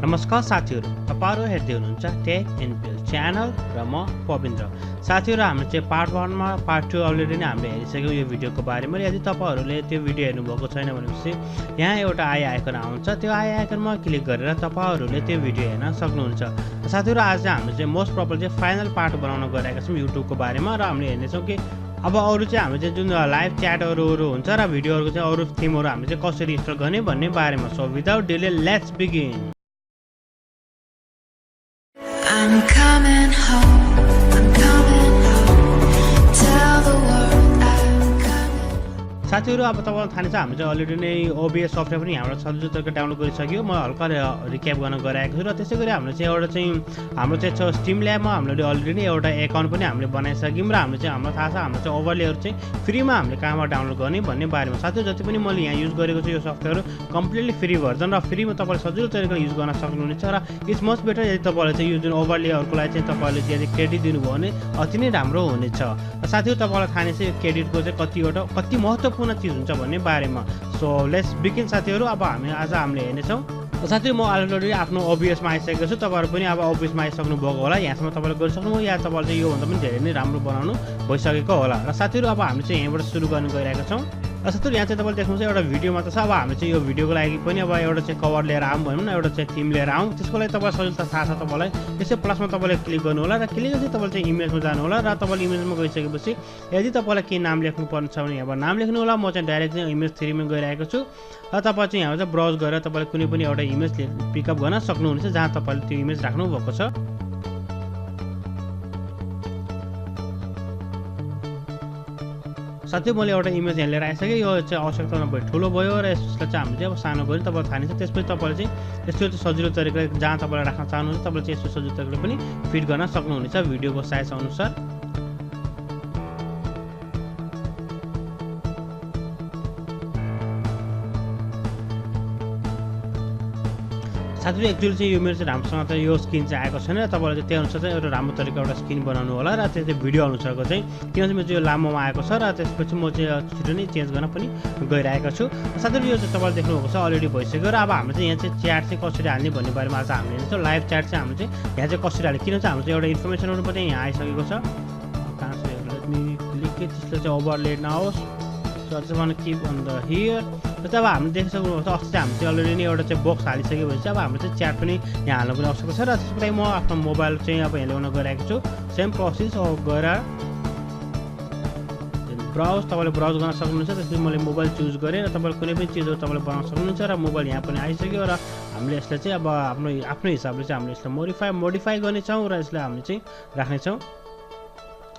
नमस्कार साथीहरु, तपाईहरु हेर्दै हुनुहुन्छ TechNpel च्यानल र म पविन्द्र। साथीहरु, हामीले चाहिँ पार्ट 1 मा पार्ट 2 अलरेडी नै हामीले हेरिसक्यौं यो भिडियोको बारेमा। यदि तपाईहरुले त्यो भिडियो हेर्नु भएको छैन भनेपछि यहाँ एउटा आई आइकन आउँछ, त्यो आई आइकनमा क्लिक गरेर तपाईहरुले त्यो भिडियो हेर्न सक्नुहुन्छ। साथीहरु, आज हामीले चाहिँ मोस्ट प्रोबब्ली चाहिँ फाइनल पार्ट बनाउन गइरहेका छौं युट्युबको बारेमा र हामीले हेर्ने छौं कि अब अरु चाहिँ हामीले चाहिँ जुन लाइभ च्याटहरु हुन्छ र भिडियोहरुको चाहिँ अरु थिमहरु हामीले चाहिँ कसरी इन्स्टल गर्ने भन्ने बारेमा। So without delay let's begin. I'm coming home, I'm coming home, tell the world I'm coming. साथीहरु, अब तपाईलाई थाहा छ हामी चाहिँ अलरेडी नै OBS सफ्टवेयर पनि यहाँबाट सजिलो तरिकाले डाउनलोड गरिसक्यो। म हल्का रिक्याप गर्न गइरहेको छु र त्यसैगरी हामीले चाहिँ एउटा चाहिँ हाम्रो चाहिँ छ Steamlabs मा हामीले अलरेडी नै एउटा एकाउन्ट पनि हामीले बनाइसक्यौं र हामीले चाहिँ हामीलाई थाहा छ हाम्रो चाहिँ ओभरलेहरु चाहिँ फ्रीमा हामीले कहाँबाट डाउनलोड गर्ने भन्ने बारेमा। साथीहरु, जति पनि मैले यहाँ युज गरेको छु यो सफ्टवेयर कम्प्लिटली फ्री भर्जन र फ्रीमा तपाईले सजिलो तरिकाले युज गर्न सक्नुहुनेछ र इट्स मच बेटर यदि तपाईले चाहिँ यो जुन ओभरलेहरुको लागि चाहिँ तपाईले यदि क्रेडिट दिनुभयो भने अति नै राम्रो हुनेछ। साथीहरु, तपाईलाई थाहा नै छ यो क्रेडिटको चाहिँ कति महत्त्वपूर्ण चीज हुन्छ भन्ने बारेमा। सो लेट्स बिगिन साथीहरु। अब हामीले हेर्ने छौं। साथीहरु, म अलरेडी आफ्नो OBS मा आइसकेको छु। तपाईहरु पनि अब OBS मा आइसक्नु भएको होला। यहाँसम्म तपाईले गरिसक्नु या तपाईले चाहिँ यो भन्दा पनि धेरै नै राम्रो बनाउनु भइसकेको होला। र साथीहरु, अब हामी चाहिँ यहाँबाट सुरु गर्न गइरहेका छौं। साथीहरु, यहाँ चाहिँ तपाईले देख्नुहुन्छ एउटा भिडियो मात्र छ। अब हामी चाहिँ यो भिडियोको लागि पनि अब एउटा चाहिँ कभर लिएर आऊँ भनौँ न, एउटा चाहिँ थीम लिएर आऊँ। त्यसको लागि तपाईलाई सजिलो थाहा छ तपाईलाई। त्यसै प्लसमा तपाईले क्लिक गर्नु होला र क्लिक गरेपछि तपाईले चाहिँ इमेजमा जानु होला र तपाईले इमेजमा गइसकेपछि यदि तपाईलाई के नाम लेख्नु पर्ने छ भने यहाँबाट नाम लेख्नु होला। म चाहिँ डाइरेक्ट चाहिँ इमेज 3 मा गइरहेको छु र तपाईले चाहिँ यहाँ चाहिँ ब्राउज गरेर तपाईले कुनै पनि एउटा इमेज पिकअप गर्न सक्नुहुनेछ जहाँ तपाईले त्यो इमेज राख्नु भएको छ। साथै मैले एउटा इमेज यहाँ लिएर आइसकेँ। यो चाहिँ आवश्यकता नभए ठुलो भयो र यसलाई चाहिँ हामीले चाहिँ अब सानो गरी तपाईलाई थाहा नै छ। त्यसपछि तपाईले चाहिँ यस्तो चाहिँ सजिलो तरिकाले जहाँ तपाईले राख्न चाहनुहुन्छ तपाईले चाहिँ यस्तो सजिलो तरिकाले पनि फिट गर्न सक्नुहुनेछ भिडियोको साइज अनुसार। साथीहरु, एक्चुअली चाहिँ यो मेरो चाहिँ राम्रोसँग चाहिँ यो स्किन चाहिँ आएको छैन। तपाईले चाहिँ त्यही अनुसार चाहिँ एउटा राम्रो तरिका एउटा स्किन बनाउनु होला र त्यो चाहिँ भिडियो अनुसारको चाहिँ किन चाहिँ यो लामोमा आएको छ र त्यसपछि म चाहिँ छिटो नै चेन्ज गर्न पनि गइरहेको छु। साथीहरु, यो चाहिँ तपाईले देख्नुभएको छ अलरेडी भइसक्यो र अब हामी चाहिँ यहाँ चाहिँ च्याट चाहिँ कसरी हाल्ने भन्ने बारेमा आज हामीले हेर्छौँ। लाइभ च्याट चाहिँ हामी चाहिँ यहाँ चाहिँ कसरी हाल्ने, किन चाहिँ हाम्रो चाहिँ एउटा इन्फर्मेसनहरु पनि यहाँ आइसकेको छ। कहाँ छ लेट मी क्लिक इट, त्यसले चाहिँ ओभरले नहोस्। So I just want to keep on the here. जस्तै अब हामीले देखिसक्नुभएको छ अस्ति चाहिँ हामीले चाहिँ अलरेडी नै एउटा चाहिँ बक्स हालिसकेपछि अब हाम्रो चाहिँ च्याट पनि यहाँ हाल्नु पनि आवश्यक छ र त्यसको लागि म आफ्नो मोबाइल चाहिँ अब यहाँ ल्याउन गइरहेको छु। सेम प्रोसेस गएर ब्राउज तपाईले ब्राउज गर्न सक्नुहुन्छ। त्यसपछि मैले मोबाइल चुज गरेँ र तपाईले कुनै पनि चिजहरु तपाईले बनाउन सक्नुहुन्छ र मोबाइल यहाँ पनि आइसक्यो र हामीले यसलाई चाहिँ अब आफ्नो हिसाबले चाहिँ हामीले यसलाई मोडिफाई गर्नेछौँ र यसलाई हामीले चाहिँ राख्नेछौँ।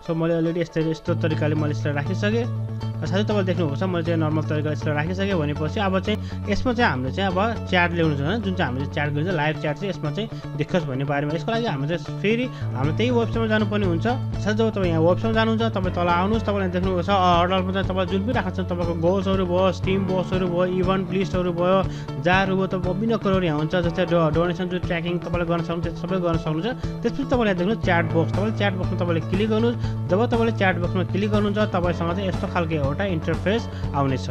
सो मैले अलरेडी यस्तो तरिकाले मैले यसलाई राखिसकेँ। साथै तपाईले देख्नुभएको छ मैले चाहिँ नर्मल तरिकाले यसलाई राखिसकेँ भनेपछि अब चाहिँ यसमा चाहिँ हामीले चाहिँ अब च्याट ल्याउनु छ जुन चाहिँ हामीले च्याट गरिन्छ लाइभ च्याट चाहिँ यसमा चाहिँ देखोस् भन्ने बारेमा। यसको लागि हामीले चाहिँ फेरि हामीले त्यही वेबसाइटमा जानुपर्ने हुन्छ। साथै जब तपाईँ यहाँ वेबसाइटमा जानुहुन्छ तपाईँ तल आउनुहोस्। तपाईँले देख्नुभएको छ अर्डरमा चाहिँ तपाईँ जुन पनि राख्नु छ तपाईँको गोल्सहरू भयो, स्टिम बक्सहरू भयो, इभेन्ट लिस्टहरू भयो, जारहरू भयो, तपाईँ विभिन्न कुराहरू यहाँ हुन्छ। जस्तै डोनेसन जो ट्र्याकिङ तपाईँले गर्न सक्नुहुन्छ सबै गर्न सक्नुहुन्छ। त्यसपछि तपाईँले देख्नु च्याट बक्स, तपाईँले च्याट बक्समा तपाईँले क्लिक गर्नुहोस्। जब तपाईँले च्याट बक्समा क्लिक गर्नुहुन्छ तपाईँसँग चाहिँ यस्तो खालको एउटा इन्टरफेस आउनेछ।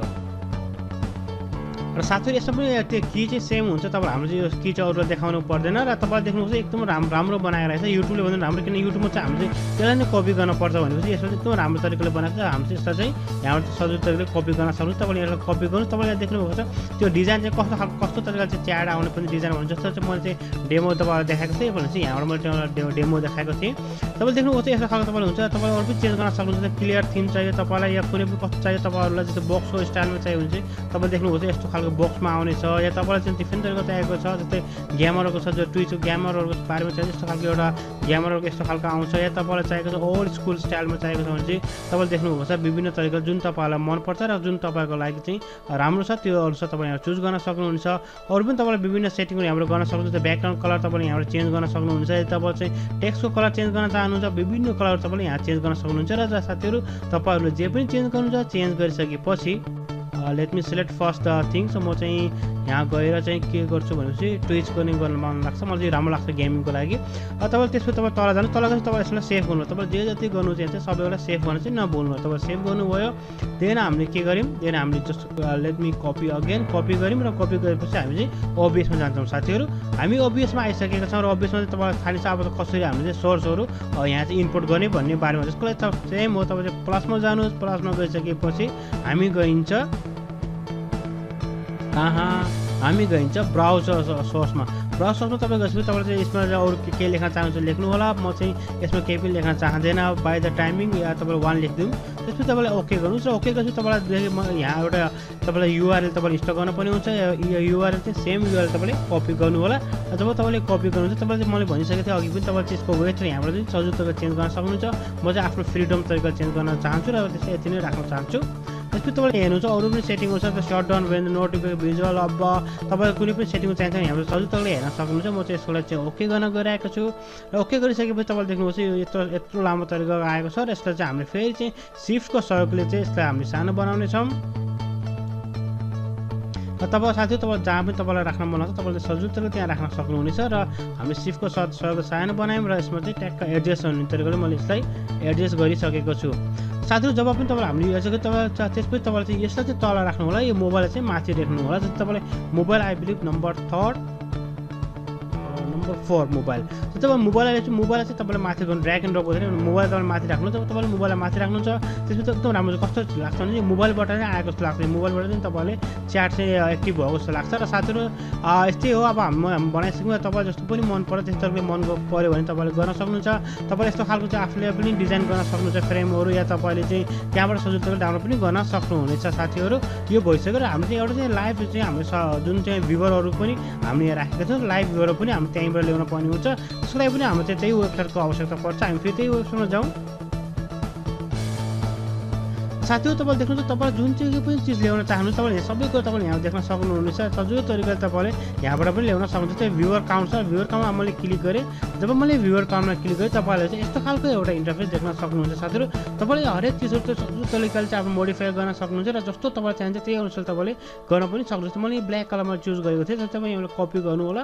र साथीहरु, यसमा पनि त्यो की चाहिँ सेम हुन्छ। तपाईले हाम्रो चाहिँ यो की चाहिँ अरूलाई देखाउनु पर्दैन र तपाईले देख्नुहुन्छ एकदम राम्रो बनाएको रहेछ। युट्युबले भन्दा राम्रो, किन युट्युबमा चाहिँ हामीले त्यसलाई नै कपी गर्न पर्छ भनेपछि यसमा चाहिँ एकदम राम्रो तरिकाले बनाएको छ। हामी चाहिँ यसलाई चाहिँ यहाँबाट सजिलो तरिकाले कपी गर्न सक्नुहुन्छ। तपाईँले यसलाई कपी गर्नुहोस्। तपाईँले देख्नुभएको छ त्यो डिजाइन चाहिँ कस्तो तरिकाले चाहिँ च्याट आउने पनि डिजाइन हुन्छ। जस्तो चाहिँ मैले चाहिँ डेमो तपाईँलाई देखाएको थिएँ भने चाहिँ यहाँबाट मैले डेमो देखाएको थिएँ। तपाईँले देख्नुभएको छ यस्तो खालको तपाईँले हुन्छ। तपाईँले अरू पनि चेन्ज गर्न सक्नुहुन्छ। क्लियर थिम चाहियो तपाईँलाई या कुनै पनि कस्तो चाहियो तपाईँहरूलाई जस्तो बक्सको स्टाइलमा चाहियो भने चाहिँ तपाईँले देख्नुभएको छ यस्तो खालको बक्समा आउनेछ। या तपाईँलाई चाहिँ डिफ्रेन्ट तरिकाको चाहिएको छ जस्तै ग्यामरहरूको छ जो ट्विच ग्यामरहरूको बारेमा चाहिँ यस्तो खालको एउटा ग्यामरहरूको यस्तो खालको आउँछ। या तपाईँलाई चाहिएको छ ओल्ड स्कुल स्टाइलमा चाहिएको छ भने चाहिँ तपाईँले देख्नुभएको छ विभिन्न तरिका जुन तपाईँलाई मनपर्छ र जुन तपाईँको लागि चाहिँ राम्रो छ त्यो अनुसार तपाईँ यहाँ चुज गर्न सक्नुहुन्छ। अरू पनि तपाईँले विभिन्न सेटिङहरू यहाँबाट गर्न सक्नुहुन्छ। ब्याकग्राउन्ड कलर तपाईँले यहाँबाट चेन्ज गर्न सक्नुहुन्छ। यदि तपाईँ चाहिँ टेक्स्टको कलर चेन्ज गर्न चाहनुहुन्छ विभिन्न कलर तपाईँले यहाँ चेन्ज गर्न सक्नुहुन्छ। र साथीहरु, तपाईँहरूले जे पनि चेन्ज गर्नुहुन्छ चेन्ज गरिसकेपछि let me select first the thing. So म चाहिँ यहाँ गएर चाहिँ के गर्छु भनेपछि ट्विच गर्ने गर्न मन लाग्छ, मलाई चाहिँ राम्रो लाग्छ गेमिङको लागि। तपाईँले त्यसपछि तपाईँ तल जानु, तल गएपछि तपाईँ यसलाई सेभ गर्नु। तपाईँले जे जति गर्नु चाहिँ सबैवटा सेभ गर्नु चाहिँ नभुल्नु। तपाईँ सेभ गर्नुभयो, देन हामीले के गर्यौँ, देन हामीले just let me copy again copy गऱ्यौँ र कपी गरेपछि हामी चाहिँ ओबिएसमा जान्छौँ साथीहरू। हामी ओबिएसमा आइसकेका छौँ र ओबिएसमा चाहिँ तपाईँलाई थाहा छ अब कसरी हामीले चाहिँ सोर्सहरू यहाँ चाहिँ इन्पोर्ट गर्ने भन्ने बारेमा। जसको लागि सेम हो, तपाईँ चाहिँ प्लसमा जानुहोस्। प्लसमा गइसकेपछि हामी गइन्छ हामी गइन्छ ब्राउजर सोर्समा। ब्राउजर सोर्समा तपाईँ गएपछि तपाईँले चाहिँ यसमा अरू के लेख्न चाहनुहुन्छ लेख्नु होला। म चाहिँ यसमा केही पनि लेख्न चाहँदैन, बाई द टाइमिङ या तपाईँले 1 लेखिदिउँ। त्यसपछि तपाईँले ओके गर्नुहोस् र ओके गरेपछि तपाईँलाई यहाँ एउटा तपाईँलाई युआरएल तपाईँले इन्स्टल गर्नुपर्ने हुन्छ। यो युआरएल चाहिँ सेम युआरएल तपाईँले कपी गर्नु होला। जब तपाईँले कपी गर्नुहुन्छ, तपाईँले चाहिँ मैले भनिसकेको थिएँ अघि पनि, तपाईँले चाहिँ यसको वेट यहाँबाट चाहिँ सजिलो तरिकाले चेन्ज गर्न सक्नुहुन्छ। म चाहिँ आफ्नो फ्रिडम तरिकाले चेन्ज गर्न चाहन्छु र त्यसै यति नै राख्न चाहन्छु। त्यसपछि तपाईँले हेर्नुहुन्छ अरू पनि सेटिङहरू छ, shut down when notification visual अब तपाईँको कुनै पनि सेटिङ चाहिन्छ भने हाम्रो सजिलो तरिकाले हेर्न सक्नुहुन्छ। म चाहिँ यसको लागि चाहिँ ओके गर्न गइरहेको छु र ओके गरिसकेपछि तपाईँले देख्नुहोस् यो यत्रो लामो तरिका आएको छ र यसलाई चाहिँ हामीले फेरि चाहिँ सिफ्टको सहयोगले चाहिँ यसलाई हामीले सानो बनाउनेछौँ। र तपाईँ साथी तपाईँ जहाँ पनि तपाईँलाई राख्न मन लाग्छ तपाईँले सजिलो तरिकाले त्यहाँ राख्न सक्नुहुनेछ। र हामी सिफ्टको सहयोग सानो बनायौँ र यसमा चाहिँ ट्याक्क एडजस्ट हुने तरिकाले मैले यसलाई एडजस्ट गरिसकेको छु। साथीहरू जब पनि तपाईँले हामीले हेर्छ तपाईँ त्यसपछि तपाईँले चाहिँ यसलाई चाहिँ तल राख्नु होला, यो मोबाइल चाहिँ माथि राख्नु होला। जस्तै तपाईँले mobile I believe number 4 mobile तपाईँ मोबाइल चाहिँ तपाईँले माथि गर्नु ड्र्याग एन्ड ड्रप गर्दैन, मोबाइल तपाईँले माथि राख्नुहुन्छ। जब तपाईँले मोबाइललाई माथि राख्नुहुन्छ त्यसपछि एकदम राम्रो कस्तो लाग्छ भने मोबाइलबाट नै आएको जस्तो लाग्छ, मोबाइलबाट चाहिँ तपाईँले च्याट चाहिँ एक्टिभ भएको जस्तो लाग्छ। र साथीहरू यस्तै हो, अब हामी बनाइसक्यौँ। तपाईँ जस्तो पनि मन पर्यो त्यस्तो तरिकाले मन पऱ्यो भने तपाईँले गर्न सक्नुहुन्छ। तपाईँले यस्तो खालको चाहिँ आफूले पनि डिजाइन गर्न सक्नुहुन्छ फ्रेमहरू, या तपाईँले चाहिँ त्यहाँबाट सजिलो तरिकाले डाउनलोड पनि गर्न सक्नुहुनेछ साथीहरू। यो भइसक्यो र हामीले चाहिँ एउटा चाहिँ लाइभ चाहिँ हामीले जुन चाहिँ भ्युवरहरू पनि हामीले यहाँ राखेका छौँ, लाइभ भ्युवर पनि हामी त्यहीँबाट ल्याउन पर्ने हुन्छ। त्यसको लागि पनि हाम्रो चाहिँ त्यही वेबसाइटको आवश्यकता पर्छ। हामी फेरि त्यही वेबसाइटमा जाउँ। साथीहरू तपाईँले देख्नुहुन्छ तपाईँले जुन चाहिँ पनि चिज ल्याउन चाहनुहुन्छ तपाईँले सबै कुरो तपाईँले यहाँ देख्न सक्नुहुनेछ। सजिलो तरिकाले तपाईँले यहाँबाट पनि ल्याउन सक्नुहुन्छ। त्यही भ्युवर काउन्ट छ, भ्युवर काउन्टमा मैले क्लिक गरेँ। जब मैले भ्युवर काउन्टमा क्लिक गरेँ तपाईँले चाहिँ यस्तो खालको एउटा इन्टरफेस देख्न सक्नुहुन्छ। साथीहरू तपाईँले हरेक चिजहरू चाहिँ सजिलो तरिकाले चाहिँ आफ्नो मोडिफाई गर्न सक्नुहुन्छ र जस्तो तपाईँले चाहन्छ त्यही अनुसार तपाईँले गर्न पनि सक्नुहुन्छ। मैले ब्ल्याक कलरमा चुज गरेको थिएँ, तपाईँ यहाँबाट कपी गर्नु होला।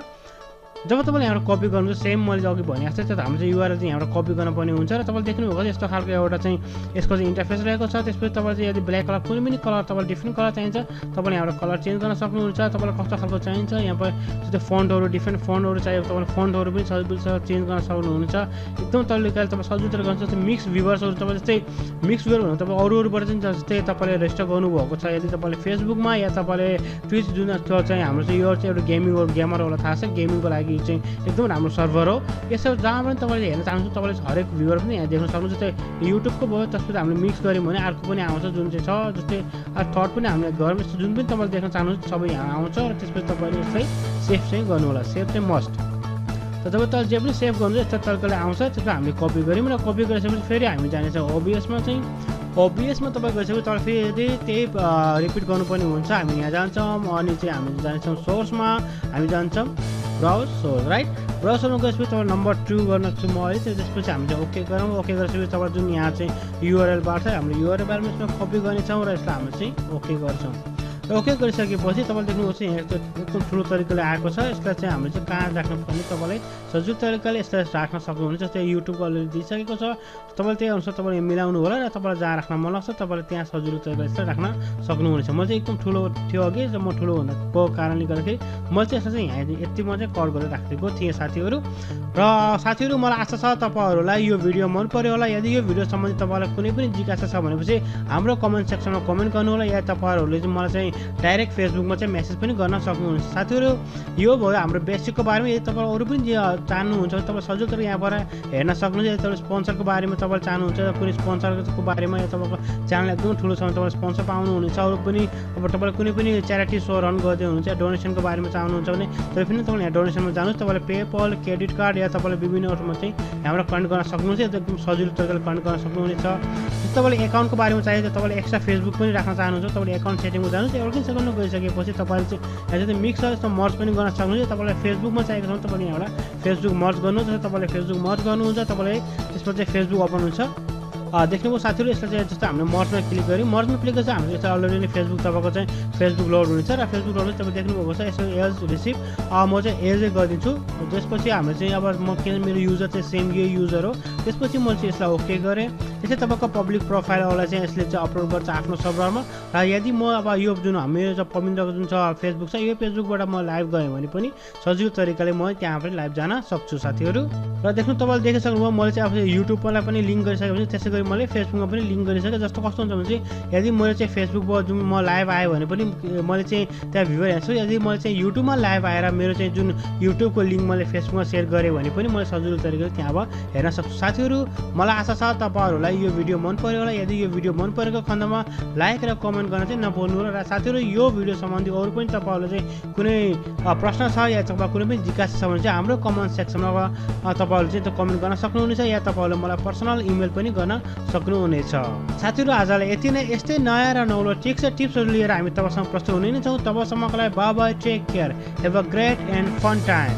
जब तपाईँले यहाँबाट कपी गर्नुहुन्छ सेम मैले अघि भने जस्तै हाम्रो चाहिँ युआरएल चाहिँ यहाँबाट कपी गर्नुपर्ने हुन्छ। र तपाईँले देख्नुभएको छ यस्तो खालको एउटा चाहिँ यसको चाहिँ इन्टरफेस रहेको छ। त्यसपछि तपाईँले चाहिँ यदि ब्ल्याक कलर कुनै पनि कलर तपाईँले डिफ्रेन्ट कलर चाहिन्छ तपाईँले यहाँबाट कलर चेन्ज गर्न सक्नुहुन्छ। तपाईँलाई कस्तो खालको चाहिन्छ यहाँ पर जस्तै फन्टहरू डिफ्रेन्ट फन्टहरू चाहियो तपाईँले फन्टहरू पनि सजिलो चेन्ज गर्न सक्नुहुन्छ। एकदम तरिकाले तपाईँ सजिलो तरिकाले गर्नुहुन्छ। जस्तै मिक्स भ्युवर्सहरू तपाईँ जस्तै मिक्स भ्युवर भन्नु तपाईँ अरूबाट चाहिँ जस्तै तपाईँले रेजिस्टर गर्नुभएको छ यदि तपाईँले फेसबुकमा या तपाईँले ट्विच जुन चाहिँ हाम्रो चाहिँ यो चाहिँ एउटा गेमरहरूलाई थाहा छ गेमिङको लागि चाहिँ एकदम राम्रो सर्भर हो। यसो जहाँ पनि तपाईँले हेर्न चाहनुहुन्छ तपाईँले हरेक भ्युवर पनि यहाँ देख्न सक्नुहुन्छ। जस्तै युट्युबको भयो त्यसपछि हामीले मिक्स गऱ्यौँ भने अर्को पनि आउँछ जुन चाहिँ छ। जस्तै थर्ड पनि हामीले घरमा जुन पनि तपाईँले देख्न चाहनुहुन्छ सबै यहाँ आउँछ। र त्यसपछि तपाईँले यसलाई सेभ चाहिँ गर्नु होला, सेभ चाहिँ मस्ट। त जब तपाईँ जे पनि सेभ गर्नुहुन्छ यस्तो तरिकाले आउँछ। त्यसको हामीले कपी गऱ्यौँ र कपी गरिसकेपछि फेरि हामी जानेछौँ ओबिएसमा चाहिँ। ओबिएसमा तपाईँ गइसकेपछि तपाईँ फेरि त्यही रिपिट गर्नुपर्ने हुन्छ। हामी यहाँ जान्छौँ अनि चाहिँ हामी जानेछौँ सोर्समा, हामी जान्छौँ ब्राउज सोर्स राइट। ब्राउजरमा गएपछि तपाईँ नम्बर 2 गर्न छु म अहिले। त्यसपछि हामी चाहिँ ओके गरौँ। ओके गरेपछि तपाईँ जुन यहाँ चाहिँ युआरएल बार छ हाम्रो युआरएल बारमा यसमा कपी गर्नेछौँ र यसलाई हामी चाहिँ ओके गर्छौँ। र ओके गरिसकेपछि तपाईँले देख्नुहोस् यहाँ एकदम ठुलो तरिकाले आएको छ। यसलाई चाहिँ हामीले चाहिँ कहाँ राख्नुपर्ने तपाईँलाई सजिलो तरिकाले यसलाई राख्न सक्नुहुन्छ। जस्तै युट्युबको अलरेडी दिइसकेको छ, तपाईँले त्यही अनुसार तपाईँले मिलाउनु होला र तपाईँलाई जहाँ राख्न मन लाग्छ तपाईँले त्यहाँ सजिलो तरिकाले यसलाई राख्न सक्नुहुनेछ। म चाहिँ एकदम ठुलो थियो अघि, म ठुलो हुनको कारणले गर्दाखेरि मैले चाहिँ यसलाई चाहिँ यहाँ यतिमा चाहिँ कट गरेर राखिदिएको थिएँ साथीहरू। र साथीहरू मलाई आशा छ तपाईँहरूलाई यो भिडियो मन पर्यो होला। यदि यो भिडियो सम्बन्धी तपाईँलाई कुनै पनि जिज्ञासा छ भनेपछि हाम्रो कमेन्ट सेक्सनमा कमेन्ट गर्नु होला, या तपाईँहरूले चाहिँ मलाई चाहिँ डाइरेक्ट फेसबुकमा चाहिँ मेसेज पनि गर्न सक्नुहुन्छ। साथीहरू यो भयो हाम्रो बेसिकको बारेमा। यदि तपाईँ अरू पनि चाहनुहुन्छ तपाईँ सजिलो तरिका यहाँबाट हेर्न सक्नुहुन्छ। यदि तपाईँ स्पोन्सरको बारेमा तपाईँले चाहनुहुन्छ कुनै स्पोन्सरको बारेमा या तपाईँको च्यानल एकदम ठुलो छ भने तपाईँले स्पोन्सर पाउनुहुनेछ। अरू पनि अब तपाईँले कुनै पनि च्यारिटी सो रन गर्दै हुनुहुन्छ या डोनेसनको बारेमा चाहनुहुन्छ भने तपाईँ पनि तपाईँले यहाँ डोनेसनमा जानुहोस्। तपाईँले पेपल क्रेडिट कार्ड या तपाईँले विभिन्न अरूमा चाहिँ यहाँबाट कनेक्ट गर्न सक्नुहुन्छ। एकदम सजिलो तरिकाले कनेक्ट गर्न सक्नुहुनेछ। तपाईँले एकाउन्टको बारेमा चाहियो तपाईँले एक्स्ट्रा फेसबुक पनि राख्न चाहनुहुन्छ तपाईँले एकाउन्ट सेटिङमा जानुहोस्। एउटा सेकेन्डमा गइसकेपछि तपाईँले चाहिँ यहाँ चाहिँ मिक्स छ यस्तो मर्ज पनि गर्न सक्नुहुन्छ। तपाईँलाई फेसबुकमा चाहिएको छ भने तपाईँले यहाँबाट फेसबुक मर्ज गर्नुहुन्छ। तपाईँले फेसबुक मर्ज गर्नुहुन्छ, तपाईँले त्यसमा चाहिँ फेसबुक ओपन हुन्छ। देख्नुभयो साथीहरू यसलाई चाहिँ जस्तो हामीले मर्जमा क्लिक गऱ्यौँ मर्जमा क्लिक गरेर हामीले यसलाई अलरेडी नै फेसबुक तपाईँको चाहिँ फेसबुक लोड हुनेछ र फेसबुक लोड तपाईँ देख्नुभएको छ यसो एज रिसिभ म चाहिँ एजै गरिदिन्छु त्यसपछि हामीले चाहिँ अब म किन मेरो युजर चाहिँ सेम यो युजर हो त्यसपछि म चाहिँ यसलाई ओके गरेँ त्यसै तपाईँको पब्लिक प्रोफाइलवाला चाहिँ यसले चाहिँ अपलोड गर्छ आफ्नो सर्भरमा र यदि म अब यो जुन मेरो चाहिँ पवित्रको जुन छ फेसबुक छ यो फेसबुकबाट म लाइभ गएँ भने पनि सजिलो तरिकाले म त्यहाँ पनि लाइभ जान सक्छु साथीहरू र देख्नु तपाईँले देखिसक्नुभयो मैले चाहिँ अब युट्युबलाई पनि लिङ्क गरिसकेपछि त्यसै गरी मैले फेसबुकमा पनि लिङ्क गरिसकेँ जस्तो कस्तो हुन्छ भने चाहिँ यदि मैले चाहिँ फेसबुकमा जुन म लाइभ आएँ भने पनि मैले चाहिँ त्यहाँ भ्युवर हेर्छु यदि मैले चाहिँ युट्युबमा लाइभ आएर मेरो चाहिँ जुन युट्युबको लिङ्क मैले फेसबुकमा सेयर गरेँ भने पनि मैले सजिलो तरिकाले त्यहाँ अब हेर्न सक्छु साथीहरू मलाई आशा छ तपाईँहरूलाई यो भिडियो मन पर्यो होला यदि यो भिडियो मन परेको खण्डमा लाइक र कमेन्ट गर्न चाहिँ नभुल्नु होला र साथीहरू यो भिडियो सम्बन्धी अरू पनि तपाईँहरूले चाहिँ कुनै प्रश्न छ या तपाईँ कुनै पनि जिज्ञासा छ भने चाहिँ हाम्रो कमेन्ट सेक्सनमा तपाईँहरूले चाहिँ त्यो कमेन्ट गर्न सक्नुहुनेछ या तपाईँहरूले मलाई पर्सनल इमेल पनि गर्न सक्नुहुनेछ साथीहरू आजलाई यति नै यस्तै नयाँ र नौलो टिप्स र टिप्सहरू लिएर हामी तपाईँसँग प्रस्तुत हुने नै छौँ तबसम्मको लागि bye bye take care have a great and fun time